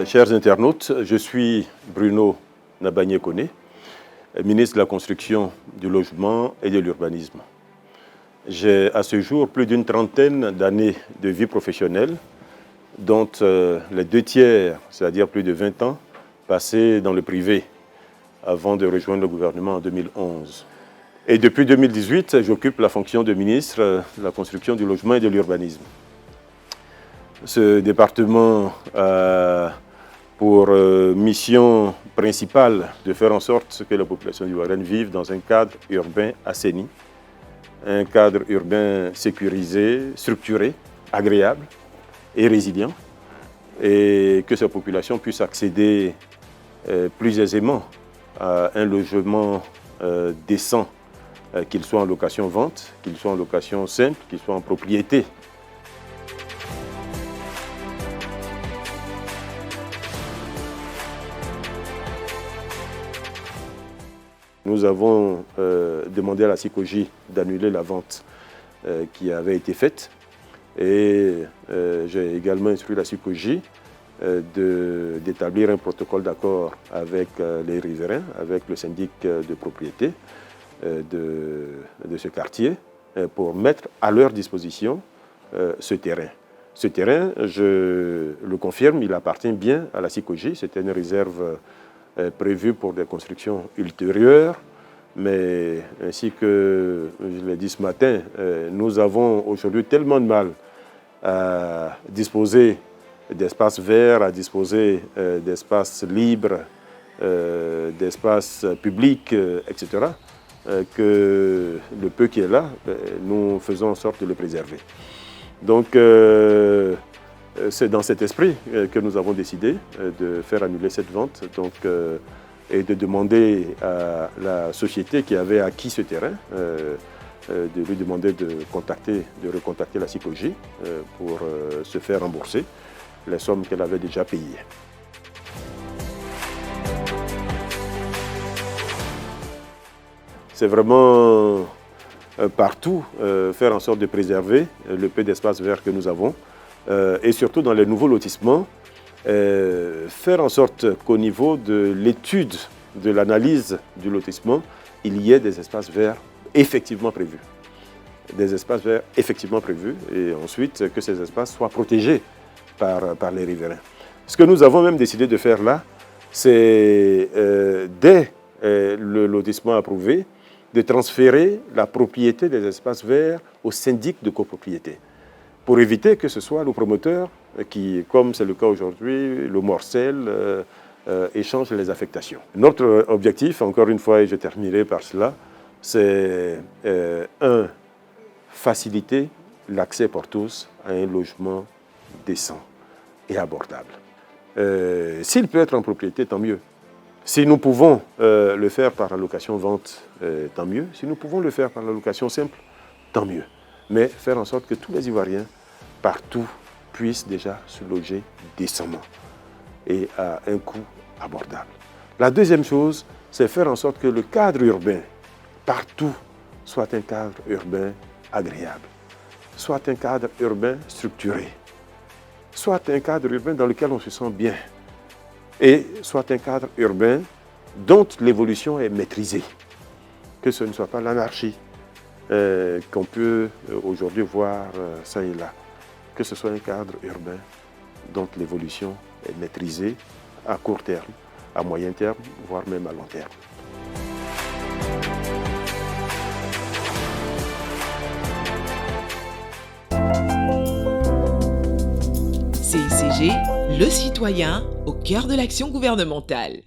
Chers internautes, je suis Bruno Nabagné-Koné, ministre de la Construction, du Logement et de l'Urbanisme. J'ai à ce jour plus d'une trentaine d'années de vie professionnelle, dont les 2/3, c'est-à-dire plus de 20 ans, passés dans le privé avant de rejoindre le gouvernement en 2011. Et depuis 2018, j'occupe la fonction de ministre de la Construction, du Logement et de l'Urbanisme. Ce département a pour mission principale de faire en sorte que la population ivoirienne vive dans un cadre urbain assaini, un cadre urbain sécurisé, structuré, agréable et résilient, et que sa population puisse accéder plus aisément à un logement décent, qu'il soit en location-vente, qu'il soit en location simple, qu'il soit en propriété. Nous avons demandé à la SICOGI d'annuler la vente qui avait été faite et j'ai également instruit la SICOGI d'établir un protocole d'accord avec les riverains, avec le syndic de propriété de ce quartier pour mettre à leur disposition ce terrain. Ce terrain, je le confirme, il appartient bien à la SICOGI. C'était une réserve prévue pour des constructions ultérieures, mais ainsi que je l'ai dit ce matin, nous avons aujourd'hui tellement de mal à disposer d'espaces verts, à disposer d'espaces libres, d'espaces publics, etc., que le peu qui est là, nous faisons en sorte de le préserver. Donc, c'est dans cet esprit que nous avons décidé de faire annuler cette vente et de demander à la société qui avait acquis ce terrain de lui demander de recontacter la SICOGI pour se faire rembourser les sommes qu'elle avait déjà payées. C'est vraiment partout faire en sorte de préserver le peu d'espace vert que nous avons et surtout dans les nouveaux lotissements, faire en sorte qu'au niveau de l'étude, de l'analyse du lotissement, il y ait des espaces verts effectivement prévus. Des espaces verts effectivement prévus et ensuite que ces espaces soient protégés par les riverains. Ce que nous avons même décidé de faire là, c'est dès le lotissement approuvé, de transférer la propriété des espaces verts au syndic de copropriété, pour éviter que ce soit le promoteur qui, comme c'est le cas aujourd'hui, le morcelle, échange les affectations. Notre objectif, encore une fois, et je terminerai par cela, c'est faciliter l'accès pour tous à un logement décent et abordable. S'il peut être en propriété, tant mieux. Si nous pouvons le faire par la location-vente, tant mieux. Si nous pouvons le faire par la location simple, tant mieux. Mais faire en sorte que tous les Ivoiriens, partout, puissent déjà se loger décemment et à un coût abordable. La deuxième chose, c'est faire en sorte que le cadre urbain, partout, soit un cadre urbain agréable, soit un cadre urbain structuré, soit un cadre urbain dans lequel on se sent bien, et soit un cadre urbain dont l'évolution est maîtrisée, que ce ne soit pas l'anarchie qu'on peut aujourd'hui voir ça et là, que ce soit un cadre urbain dont l'évolution est maîtrisée à court terme, à moyen terme, voire même à long terme. CICG, le citoyen au cœur de l'action gouvernementale.